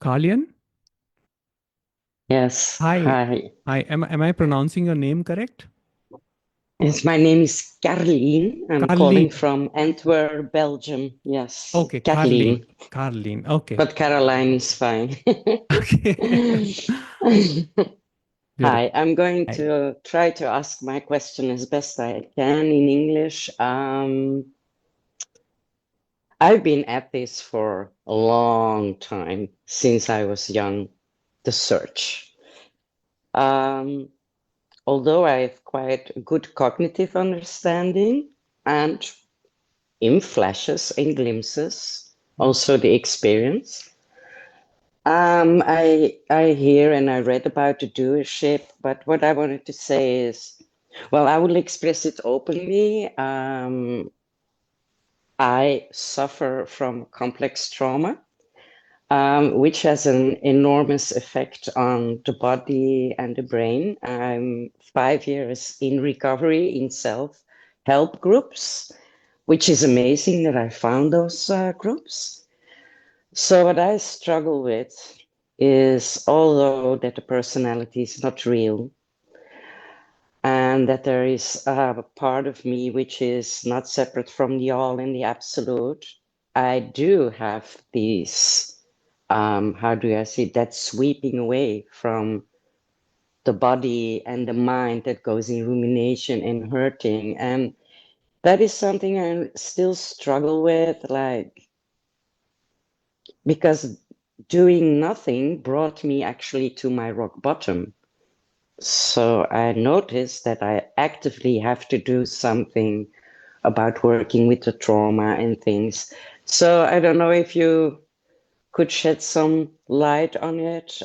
Kalian? Yes, Hi. hi. Hi. Am I pronouncing your name correct? Yes, my name is Carleen. I'm calling Carleen. from Antwerp, Belgium. Yes, Okay, Carleen. Carleen. Carleen. Okay. But Caroline is fine. Okay. Beautiful. Hi, I'm going Hi. to try to ask my question as best I can in English. I've been at this for a long time, since I was young, the search. Um, Although I have quite good cognitive understanding and in flashes and glimpses, also the experience. I hear and I read about the doership, but what I wanted to say is, well, I will express it openly. I suffer from complex trauma, which has an enormous effect on the body and the brain. I'm 5 years in recovery in self-help groups, which is amazing that I found those groups. So what I struggle with is, although that the personality is not real and that there is a part of me which is not separate from the all and the absolute, I do have these, how do I say, that sweeping away from the body and the mind that goes in rumination and hurting. And that is something I still struggle with, like, because doing nothing brought me actually to my rock bottom. So I noticed that I actively have to do something about working with the trauma and things. So I don't know if you could shed some light on it.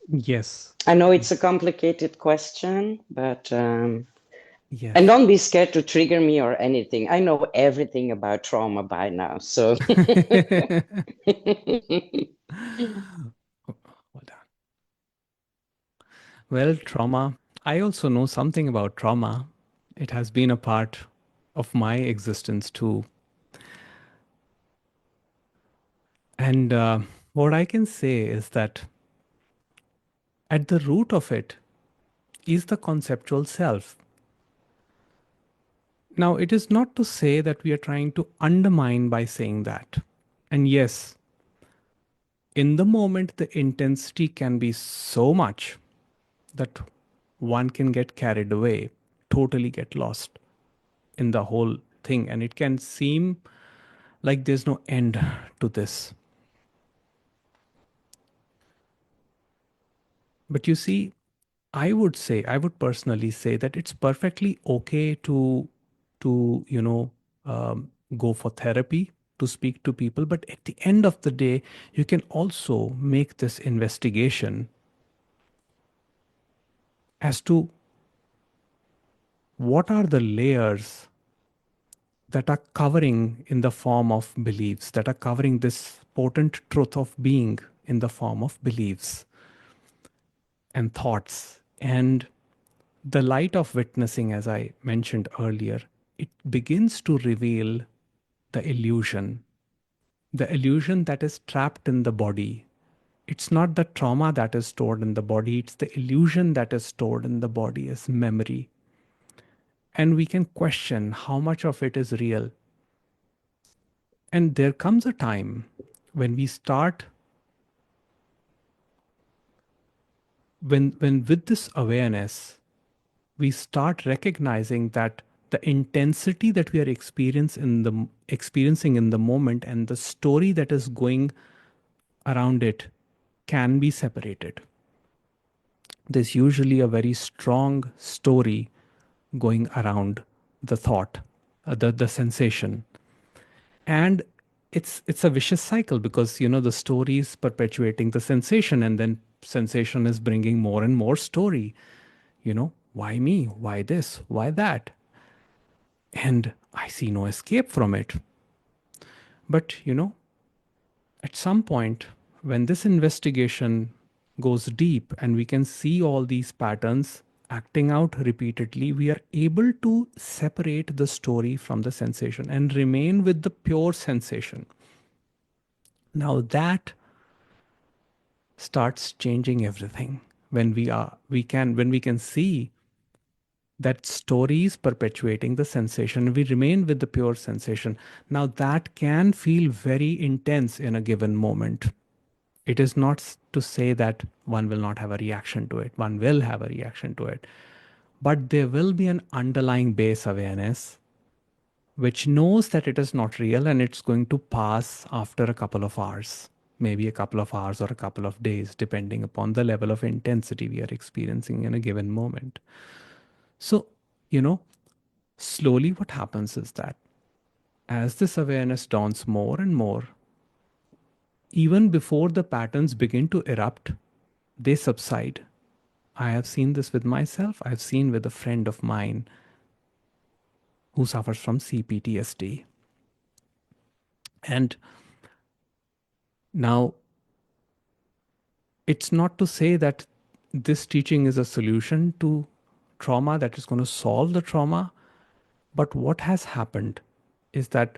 Yes. I know it's a complicated question, but and Yes. don't be scared to trigger me or anything. I know everything about trauma by now, so Hold on. Well, trauma. I also know something about trauma. It has been a part of my existence too. And what I can say is that at the root of it is the conceptual self. Now, it is not to say that we are trying to undermine by saying that. And yes, in the moment, the intensity can be so much that one can get carried away, totally get lost in the whole thing. And it can seem like there's no end to this. But you see, I would personally say that it's perfectly okay to go for therapy, to speak to people. But at the end of the day, you can also make this investigation as to what are the layers that are covering in the form of beliefs, that are covering this potent truth of being in the form of beliefs and thoughts. And the light of witnessing, as I mentioned earlier, it begins to reveal the illusion that is trapped in the body. It's not the trauma that is stored in the body, it's the illusion that is stored in the body as memory. And we can question how much of it is real. And there comes a time when we start, when with this awareness, we start recognizing that the intensity that we are experiencing in the moment and the story that is going around it can be separated. There's usually a very strong story going around the thought, the sensation, and it's a vicious cycle because the story is perpetuating the sensation, and then sensation is bringing more and more story. Why me? Why this? Why that? And I see no escape from it. But at some point, when this investigation goes deep and we can see all these patterns acting out repeatedly, we are able to separate the story from the sensation and remain with the pure sensation. Now that starts changing everything when we can see that story is perpetuating the sensation. We remain with the pure sensation. Now that can feel very intense in a given moment. It is not to say that one will not have a reaction to it. One will have a reaction to it. But there will be an underlying base awareness which knows that it is not real and it's going to pass after a couple of hours, maybe a couple of hours or a couple of days, depending upon the level of intensity we are experiencing in a given moment. So, you know, slowly what happens is that as this awareness dawns more and more, even before the patterns begin to erupt, they subside. I have seen this with myself. I've seen with a friend of mine who suffers from CPTSD. And now it's not to say that this teaching is a solution to trauma that is going to solve the trauma. But what has happened is that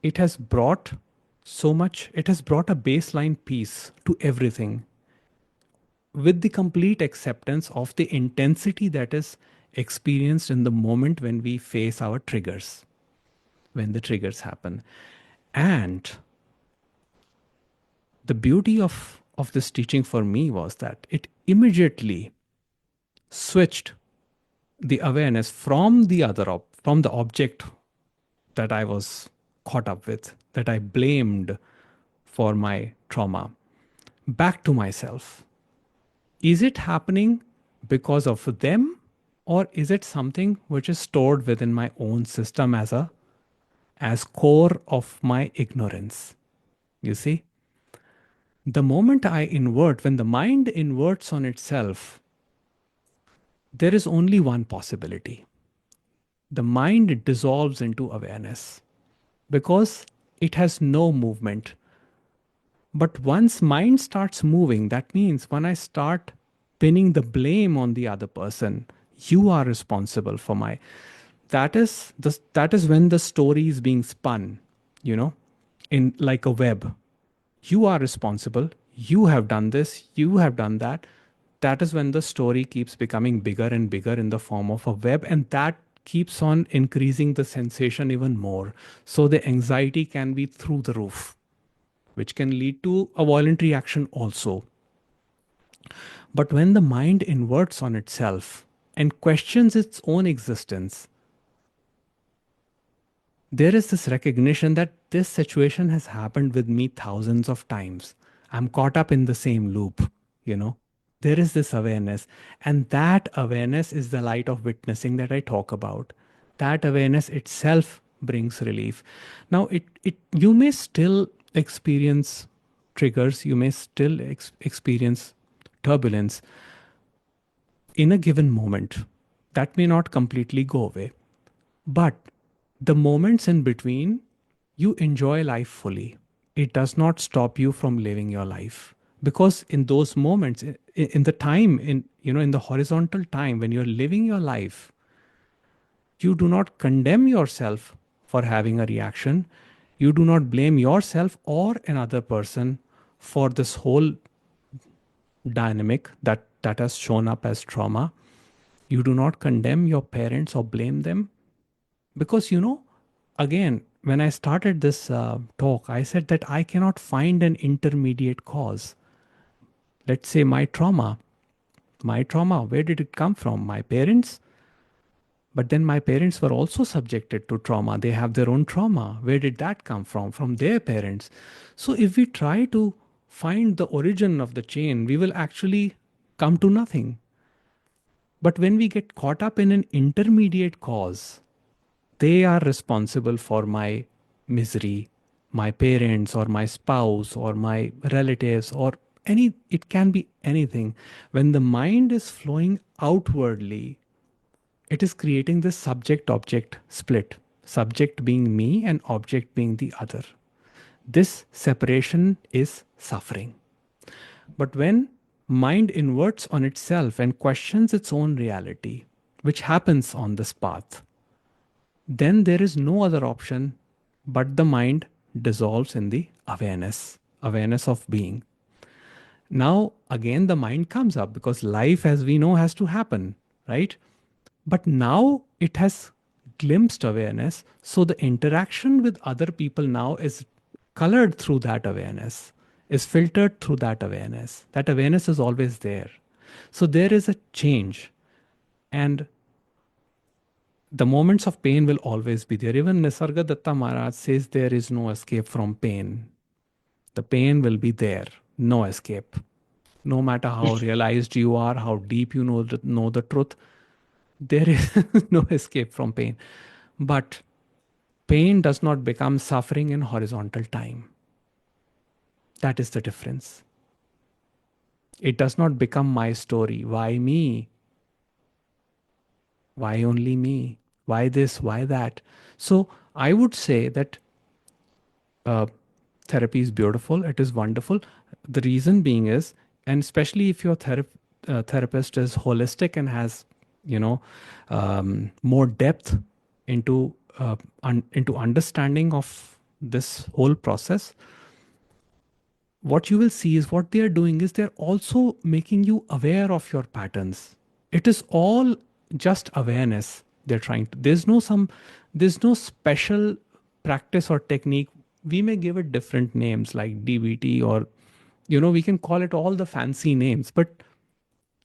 it has brought it has brought a baseline peace to everything with the complete acceptance of the intensity that is experienced in the moment when we face our triggers, when the triggers happen. And the beauty of this teaching for me was that it immediately switched the awareness from from the object that I was caught up with, that I blamed for my trauma, back to myself. Is it happening because of them, or is it something which is stored within my own system as core of my ignorance? You see, the moment I invert, when the mind inverts on itself, there is only one possibility. The mind dissolves into awareness because it has no movement. But once mind starts moving, that means when I start pinning the blame on the other person, you are responsible for my, that is when the story is being spun, you know, in like a web. You are responsible. You have done this. You have done that. That is when the story keeps becoming bigger and bigger in the form of a web. And that keeps on increasing the sensation even more. So the anxiety can be through the roof, which can lead to a violent reaction also. But when the mind inverts on itself and questions its own existence, there is this recognition that this situation has happened with me thousands of times. I'm caught up in the same loop, you know. There is this awareness, and that awareness is the light of witnessing that I talk about. That awareness itself brings relief. Now, you may still experience triggers, you may still experience turbulence in a given moment. That may not completely go away. But the moments in between, you enjoy life fully. It does not stop you from living your life. Because in those moments, in the time, in the horizontal time when you're living your life, you do not condemn yourself for having a reaction. You do not blame yourself or another person for this whole dynamic that has shown up as trauma. You do not condemn your parents or blame them. Because, again, when I started this talk, I said that I cannot find an intermediate cause. Let's say my trauma. My trauma, where did it come from? My parents? But then my parents were also subjected to trauma. They have their own trauma. Where did that come from? From their parents. So if we try to find the origin of the chain, we will actually come to nothing. But when we get caught up in an intermediate cause, they are responsible for my misery, my parents or my spouse or my relatives or it can be anything. When the mind is flowing outwardly, it is creating this subject object split, subject being me and object being the other. This separation is suffering. But when mind inverts on itself and questions its own reality, which happens on this path, then there is no other option but the mind dissolves in the awareness, awareness of being. Now, again, the mind comes up because life, as we know, has to happen, right? But now it has glimpsed awareness. So the interaction with other people now is colored through that awareness, is filtered through that awareness. That awareness is always there. So there is a change. And the moments of pain will always be there. Even Nisargadatta Maharaj says there is no escape from pain. The pain will be there, no escape. No matter how realized you are, how deep you know the truth, there is no escape from pain. But pain does not become suffering in horizontal time. That is the difference. It does not become my story. Why me? Why only me? Why this? Why that? So I would say that uh, therapy is beautiful. It is wonderful. The reason being is, and especially if your therapist is holistic and has, you know, more depth into into understanding of this whole process, what you will see is what they are doing is they're also making you aware of your patterns. It is all just awareness they're trying to. There's no special practice or technique. We may give it different names like DBT or, we can call it all the fancy names, but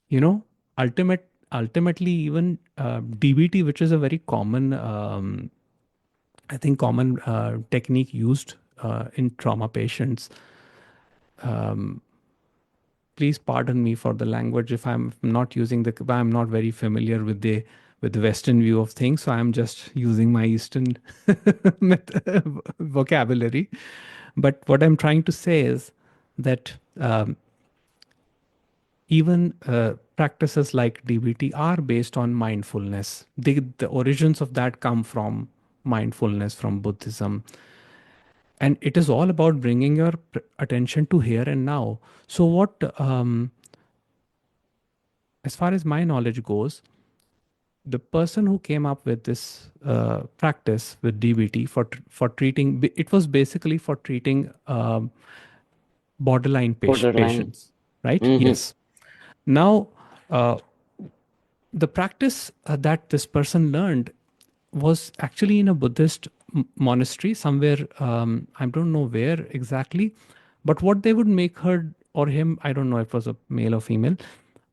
you know, ultimately even DBT, which is a very common, I think, common technique used in trauma patients. Please pardon me for the language if I'm not using I'm not very familiar with the Western view of things, so I'm just using my Eastern vocabulary. But what I'm trying to say is that even practices like DBT are based on mindfulness. The origins of that come from mindfulness, from Buddhism, and it is all about bringing your attention to here and now. So what as far as my knowledge goes, the person who came up with this practice with DBT for treating, it was basically for treating borderline Borderline. patients, right? Hmm. Yes. Now, uh, the practice that this person learned was actually in a Buddhist monastery somewhere. I don't know where exactly, but what they would make her or him, I don't know if it was a male or female,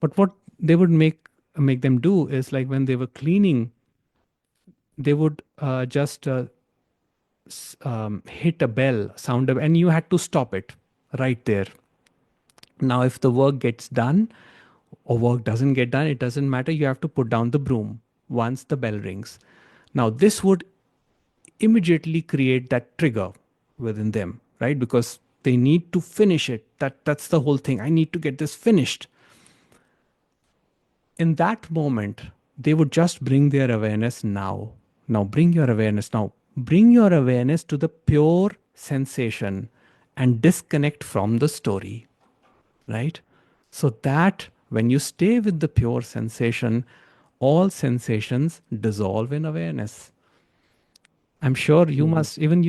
but what they would make them do is like when they were cleaning, they would just hit a bell, sound a, and you had to stop it right there. Now, if the work gets done or work doesn't get done, it doesn't matter. You have to put down the broom once the bell rings. Now, this would immediately create that trigger within them, right? Because they need to finish it. That's the whole thing. I need to get this finished. In that moment, they would just bring their awareness now. Now, bring your awareness now. Bring your awareness to the pure sensation and disconnect from the story, right? So that when you stay with the pure sensation, all sensations dissolve in awareness. I'm sure Hmm. you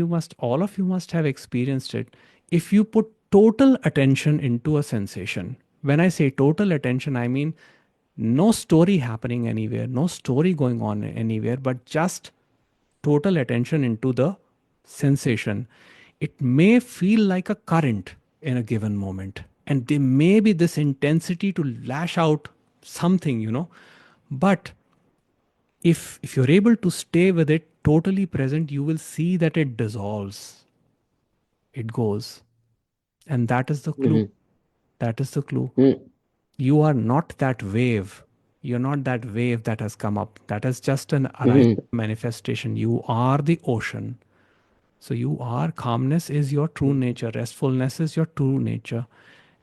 must, all of you must have experienced it. If you put total attention into a sensation, when I say total attention, I mean no story happening anywhere, no story going on anywhere, but just total attention into the sensation. It may feel like a current in a given moment, and there may be this intensity to lash out something, but if you're able to stay with it totally present, you will see that it dissolves, it goes. And that is the clue. Hmm. That is the clue. Hmm. You are not that wave. You're not that wave that has come up. That is just an arising Hmm. manifestation. You are the ocean. So you are, calmness is your true nature, restfulness is your true nature.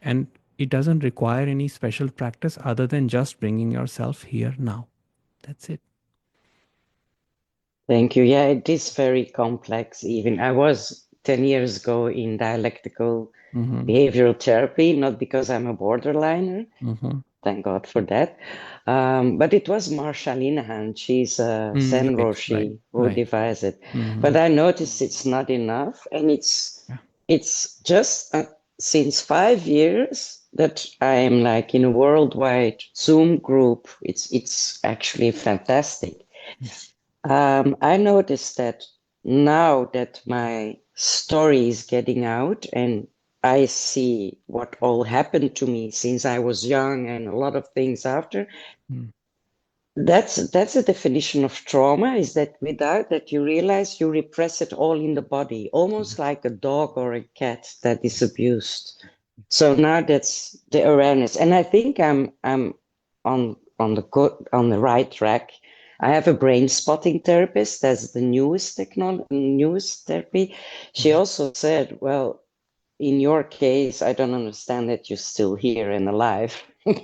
And it doesn't require any special practice other than just bringing yourself here now. That's it. Thank you. Yeah, it is very complex. Even I was 10 years ago in dialectical Mm-hmm. behavioral therapy, not because I'm a borderliner, Mm-hmm. thank God for that. But it was Marsha Linehan. She's a Zen Right, right, Roshi who right. devised it. Hmm. But I noticed it's not enough, and Yeah. it's just since 5 years that I am like in a worldwide Zoom group. It's actually fantastic. Yeah. I noticed that now that my story is getting out and I see what all happened to me since I was young and a lot of things after, Mm. that's a definition of trauma, is that without that you realize you repress it all in the body, almost Yes. like a dog or a cat that is abused. So now that's the awareness. And I think I'm on the right track. I have a brain spotting therapist. That's the newest therapy. She Mhm. also said, well, in your case, I don't understand that you're still here and alive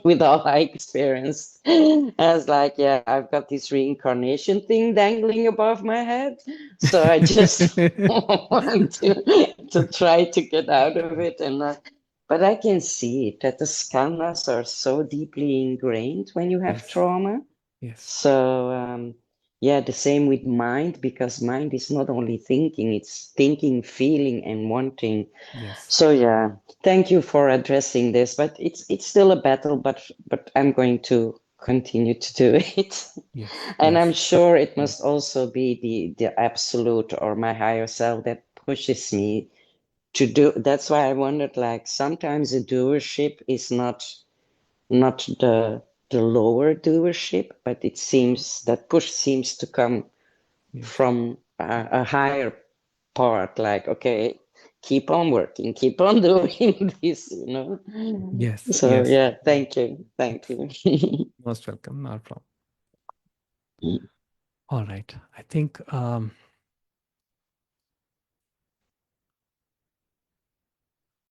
with all I experienced. I was like, yeah, I've got this reincarnation thing dangling above my head. So I just want to try to get out of it. But I can see it that the skandhas are so deeply ingrained when you have Yes. trauma. Yes. So, yeah, the same with mind, because mind is not only thinking, it's thinking, feeling, and wanting. Yes. So yeah, thank you for addressing this, but it's still a battle, but I'm going to continue to do it. Yes. And I'm Yes. sure it Yes. must also be the absolute or my higher self that pushes me to do. That's why I wondered, like sometimes the doership is not the lower doership, but it seems that push seems to come Yes. from a higher part, like, okay, keep on working, keep on doing this, you know. Yes. So Yes. yeah, thank you. Thank Yes. you. Most welcome. Not a problem. All right. I think